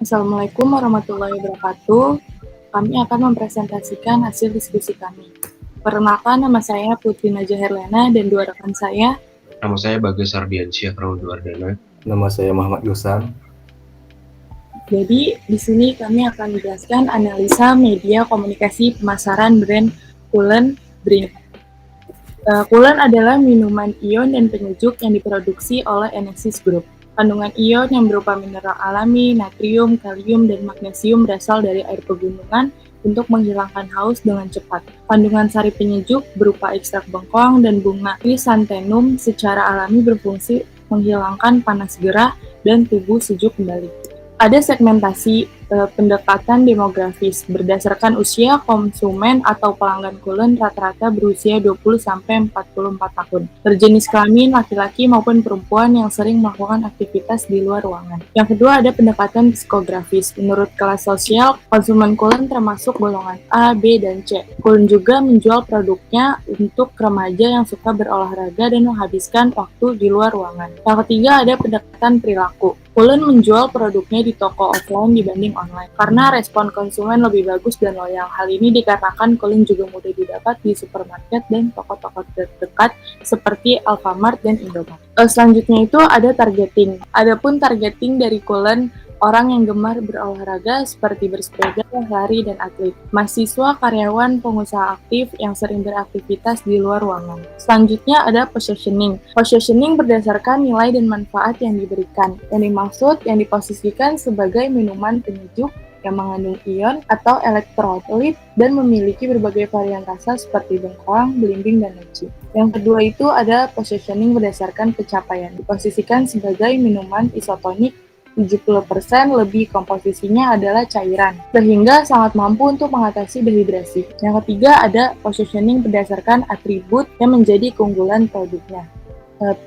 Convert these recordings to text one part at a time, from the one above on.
Assalamualaikum warahmatullahi wabarakatuh. Kami akan mempresentasikan hasil diskusi kami. Perkenalkan, nama saya Putri Najah Herlena dan dua rekan saya. Nama saya Bagas Ardiansyah Pramudiwardana. Nama saya Muhammad Yusan. Jadi, di sini kami akan menjelaskan analisa media komunikasi pemasaran brand Coolen Drink. Coolen adalah minuman ion dan penyejuk yang diproduksi oleh Enesis Group. Kandungan ion yang berupa mineral alami, natrium, kalium, dan magnesium berasal dari air pegunungan untuk menghilangkan haus dengan cepat. Kandungan sari penyejuk berupa ekstrak bengkoang dan bunga chrysanthemum secara alami berfungsi menghilangkan panas gerah dan tubuh sejuk kembali. Ada segmentasi pendekatan demografis berdasarkan usia konsumen atau pelanggan Coolen rata-rata berusia 20-44 tahun. Berjenis kelamin laki-laki maupun perempuan yang sering melakukan aktivitas di luar ruangan. Yang kedua ada pendekatan psikografis. Menurut kelas sosial, konsumen Coolen termasuk golongan A, B, dan C. Coolen juga menjual produknya untuk remaja yang suka berolahraga dan menghabiskan waktu di luar ruangan. Yang ketiga ada pendekatan perilaku. Coolen menjual produknya di toko offline dibanding online, karena respon konsumen lebih bagus dan loyal. Hal ini dikarenakan Coolen juga mudah didapat di supermarket dan toko-toko terdekat seperti Alfamart dan Indomaret. Selanjutnya itu ada targeting. Adapun targeting dari Coolen, orang yang gemar berolahraga seperti bersepeda, lari, dan atlet. Mahasiswa, karyawan, pengusaha aktif yang sering beraktivitas di luar ruangan. Selanjutnya ada positioning. Positioning berdasarkan nilai dan manfaat yang diberikan. Yang dimaksud yang diposisikan sebagai minuman penyejuk yang mengandung ion atau elektrolit dan memiliki berbagai varian rasa seperti bengkoang, belimbing, dan leci. Yang kedua itu ada positioning berdasarkan pencapaian. Diposisikan sebagai minuman isotonik 70% lebih komposisinya adalah cairan, sehingga sangat mampu untuk mengatasi dehidrasi. Yang ketiga ada positioning berdasarkan atribut yang menjadi keunggulan produknya.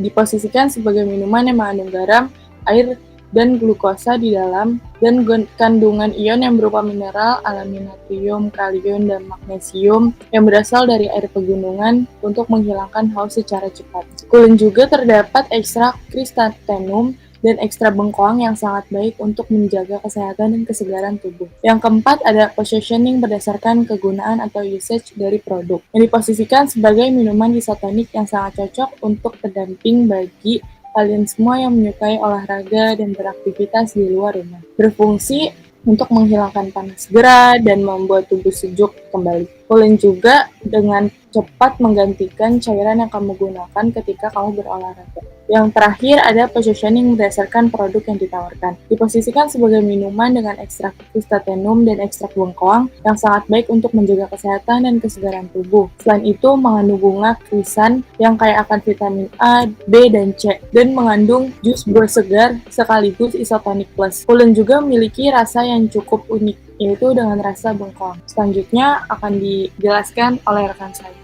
Diposisikan sebagai minuman yang mengandung garam, air, dan glukosa di dalam, dan kandungan ion yang berupa mineral alami natrium, kalium, dan magnesium yang berasal dari air pegunungan untuk menghilangkan haus secara cepat. Coolen juga terdapat ekstrak chrysanthemum dan ekstra bengkoang yang sangat baik untuk menjaga kesehatan dan kesegaran tubuh. Yang keempat ada positioning berdasarkan kegunaan atau usage dari produk, yang diposisikan sebagai minuman isotonik yang sangat cocok untuk pendamping bagi kalian semua yang menyukai olahraga dan beraktivitas di luar rumah. Berfungsi untuk menghilangkan panas gerah dan membuat tubuh sejuk kembali. Coolen juga dengan cepat menggantikan cairan yang kamu gunakan ketika kamu berolahraga. Yang terakhir ada positioning berdasarkan produk yang ditawarkan. Diposisikan sebagai minuman dengan ekstrak chrysanthemum dan ekstrak bengkoang yang sangat baik untuk menjaga kesehatan dan kesegaran tubuh. Selain itu mengandung bunga krisan yang kaya akan vitamin A, B, dan C, dan mengandung jus buah segar sekaligus isotonik plus. Coolen juga memiliki rasa yang cukup unik, yaitu dengan rasa bengkoang. Selanjutnya akan dijelaskan oleh rekan saya.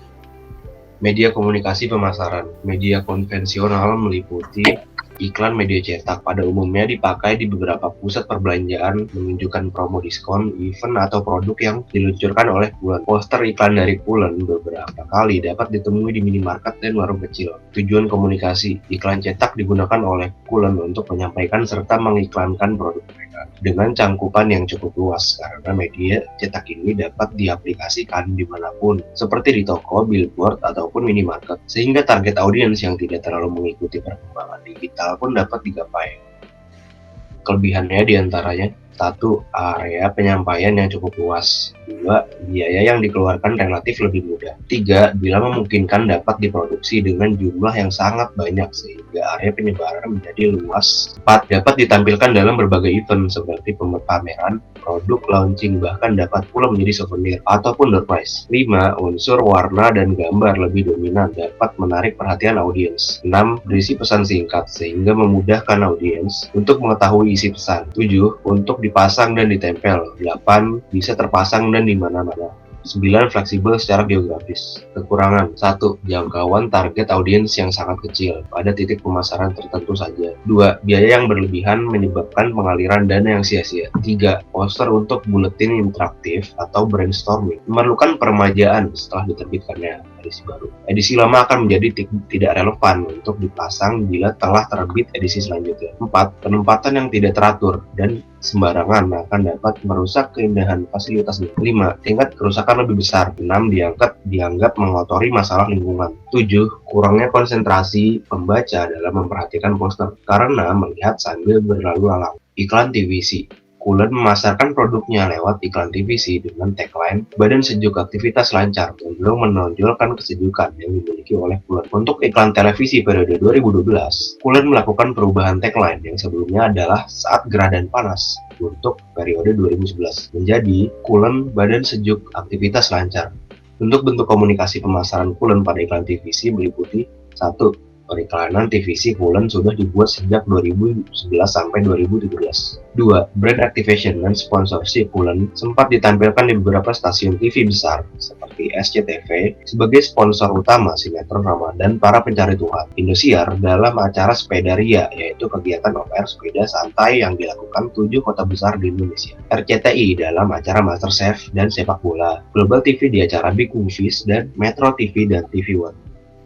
Media komunikasi pemasaran. Media konvensional meliputi iklan media cetak. Pada umumnya dipakai di beberapa pusat perbelanjaan menunjukkan promo diskon, event, atau produk yang diluncurkan oleh Coolen. Poster iklan dari Coolen beberapa kali dapat ditemui di minimarket dan warung kecil. Tujuan komunikasi. Iklan cetak digunakan oleh Coolen untuk menyampaikan serta mengiklankan produk mereka dengan cangkupan yang cukup luas, karena media cetak ini dapat diaplikasikan dimanapun, seperti di toko, billboard, ataupun minimarket, sehingga target audiens yang tidak terlalu mengikuti perkembangan digital pun dapat digapai. Kelebihannya diantaranya 1. Area penyampaian yang cukup luas. 2. Biaya yang dikeluarkan relatif lebih mudah. 3. Bila memungkinkan dapat diproduksi dengan jumlah yang sangat banyak sehingga area penyebaran menjadi luas. 4. Dapat ditampilkan dalam berbagai event seperti pameran, produk launching, bahkan dapat pula menjadi souvenir ataupun door prize. 5. Unsur warna dan gambar lebih dominan dapat menarik perhatian audiens. 6. Berisi pesan singkat sehingga memudahkan audiens untuk mengetahui isi pesan. 7. Untuk dipasang dan ditempel. 8. Bisa terpasang dan di mana-mana. 9. Fleksibel secara geografis. Kekurangan. 1. Jangkauan target audiens yang sangat kecil pada titik pemasaran tertentu saja. 2. Biaya yang berlebihan menyebabkan pengaliran dana yang sia-sia. 3. Poster untuk buletin interaktif atau brainstorming memerlukan peremajaan setelah diterbitkannya. edisi baru. Edisi lama akan menjadi tidak relevan untuk dipasang bila telah terbit edisi selanjutnya. 4. Penempatan yang tidak teratur dan sembarangan akan dapat merusak keindahan fasilitasnya. 5. Tingkat kerusakan lebih besar. 6. Dianggap mengotori masalah lingkungan. 7. Kurangnya konsentrasi pembaca dalam memperhatikan poster karena melihat sambil berlalu lalang. Iklan TVC. Coolen memasarkan produknya lewat iklan TVC dengan tagline "Badan sejuk, aktivitas lancar", cenderung menonjolkan kesejukan yang dimiliki oleh Coolen. Untuk iklan televisi periode 2012, Coolen melakukan perubahan tagline yang sebelumnya adalah "Saat Gerah dan Panas" untuk periode 2011 menjadi "Coolen, Badan sejuk, aktivitas lancar". Untuk bentuk komunikasi pemasaran Coolen pada iklan TVC meliputi 1. Periklanan TVC Coolen sudah dibuat sejak 2011 sampai 2017. 2. Brand activation dan sponsorship Coolen sempat ditampilkan di beberapa stasiun TV besar seperti SCTV sebagai sponsor utama sinetron Ramadan Para Pencari Tuhan, Indosiar dalam acara Sepeda Ria, yaitu kegiatan OPR sepeda santai yang dilakukan 7 kota besar di Indonesia, RCTI dalam acara MasterChef dan sepak bola, Global TV di acara Big Movies, dan Metro TV dan TV One.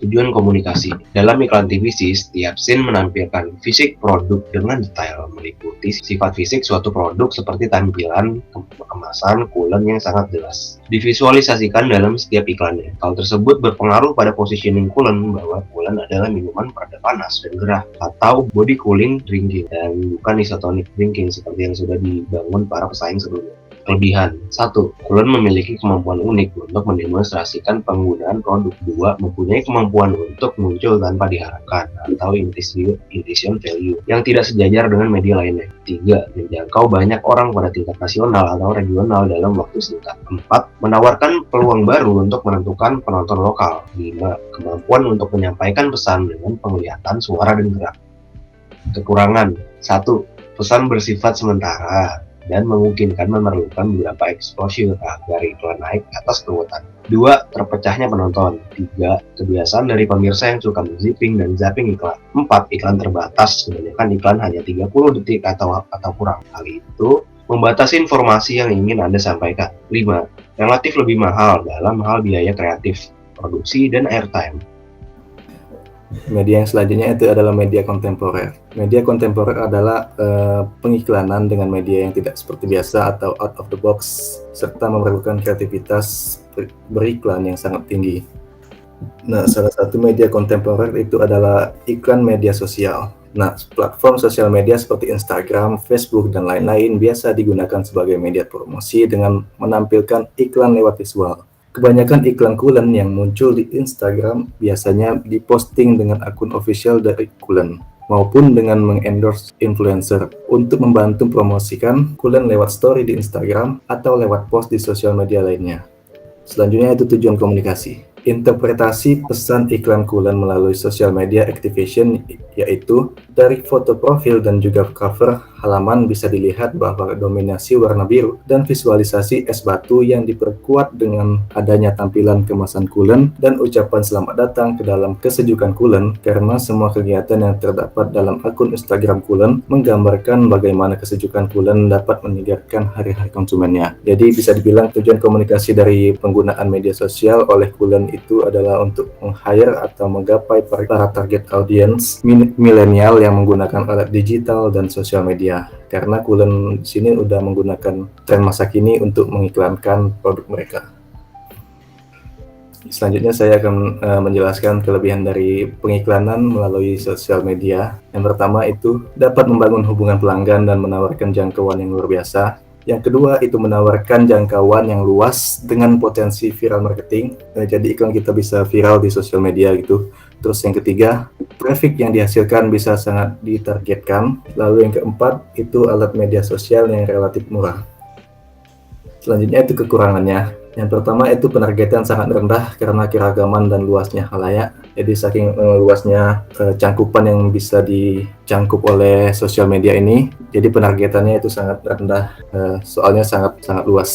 Tujuan komunikasi. Dalam iklan TVC, setiap scene menampilkan fisik produk dengan detail, meliputi sifat fisik suatu produk seperti tampilan, kemasan, Coolen yang sangat jelas. Divisualisasikan dalam setiap iklannya. Hal tersebut berpengaruh pada positioning Coolen bahwa Coolen adalah minuman pereda panas dan gerah atau body cooling drinking dan bukan isotonic drinking seperti yang sudah dibangun para pesaing sebelumnya. Kelebihan. 1. Coolen memiliki kemampuan unik untuk mendemonstrasikan penggunaan produk. 2. Mempunyai kemampuan untuk muncul tanpa diharapkan atau intuition value yang tidak sejajar dengan media lainnya. 3. Menjangkau banyak orang pada tingkat nasional atau regional dalam waktu singkat. 4. Menawarkan peluang baru untuk menentukan penonton lokal. 5. Kemampuan untuk menyampaikan pesan dengan penglihatan, suara, dan gerak. Kekurangan. 1. Pesan bersifat sementara dan memungkinkan memerlukan beberapa exposure agar iklan naik atas keuangan. 2. Terpecahnya penonton. 3. Kebiasaan dari pemirsa yang suka zipping dan zapping iklan. 4. Iklan terbatas, kebanyakan iklan hanya 30 detik atau kurang. Hal itu membatasi informasi yang ingin Anda sampaikan. 5. Relatif lebih mahal dalam hal biaya kreatif, produksi, dan airtime. Media yang selanjutnya itu adalah media kontemporer. Media kontemporer adalah pengiklanan dengan media yang tidak seperti biasa atau out of the box, serta memerlukan kreativitas beriklan yang sangat tinggi. Nah, salah satu media kontemporer itu adalah iklan media sosial. Nah, platform sosial media seperti Instagram, Facebook, dan lain-lain biasa digunakan sebagai media promosi dengan menampilkan iklan lewat visual. Kebanyakan iklan Coolen yang muncul di Instagram biasanya diposting dengan akun official dari Coolen maupun dengan mengendorse influencer untuk membantu promosikan Coolen lewat story di Instagram atau lewat post di sosial media lainnya. Selanjutnya itu tujuan komunikasi. Interpretasi pesan iklan Coolen melalui social media activation, yaitu dari foto profil dan juga cover halaman bisa dilihat bahwa dominasi warna biru dan visualisasi es batu yang diperkuat dengan adanya tampilan kemasan Coolen dan ucapan selamat datang ke dalam kesejukan Coolen, karena semua kegiatan yang terdapat dalam akun Instagram Coolen menggambarkan bagaimana kesejukan Coolen dapat menyegarkan hari-hari konsumennya. Jadi bisa dibilang tujuan komunikasi dari penggunaan media sosial oleh Coolen itu adalah untuk meng-hire atau menggapai para target audience milenial yang menggunakan alat digital dan sosial media. Karena Coolen di sini udah menggunakan tren masa kini untuk mengiklankan produk mereka. Selanjutnya saya akan menjelaskan kelebihan dari pengiklanan melalui sosial media. Yang pertama itu dapat membangun hubungan pelanggan dan menawarkan jangkauan yang luar biasa. Yang kedua itu menawarkan jangkauan yang luas dengan potensi viral marketing. Jadi iklan kita bisa viral di sosial media gitu. Terus yang ketiga, traffic yang dihasilkan bisa sangat ditargetkan. Lalu yang keempat itu alat media sosial yang relatif murah. Selanjutnya itu kekurangannya. Yang pertama itu penargetan sangat rendah karena keragaman dan luasnya khalayak. Jadi saking luasnya cangkupan yang bisa dicangkup oleh sosial media ini, jadi penargetannya itu sangat rendah, soalnya sangat luas.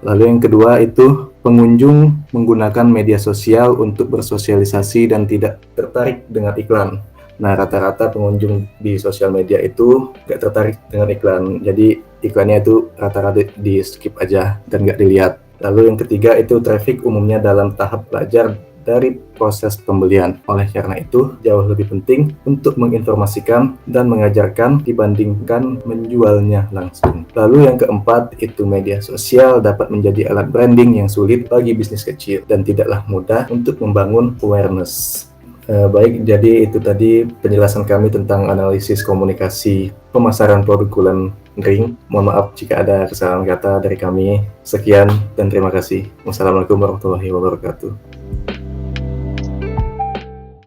Lalu yang kedua itu pengunjung menggunakan media sosial untuk bersosialisasi dan tidak tertarik dengan iklan. Nah, rata-rata pengunjung di sosial media itu nggak tertarik dengan iklan, jadi iklannya itu rata-rata di skip aja dan nggak dilihat. Lalu yang ketiga itu traffic umumnya dalam tahap belajar dari proses pembelian. Oleh karena itu, jauh lebih penting untuk menginformasikan dan mengajarkan dibandingkan menjualnya langsung. Lalu yang keempat, itu media sosial dapat menjadi alat branding yang sulit bagi bisnis kecil dan tidaklah mudah untuk membangun awareness. Baik, jadi itu tadi penjelasan kami tentang analisis komunikasi pemasaran produk Kulen Ring. Mohon maaf jika ada kesalahan kata dari kami. Sekian dan terima kasih. Wassalamualaikum warahmatullahi wabarakatuh.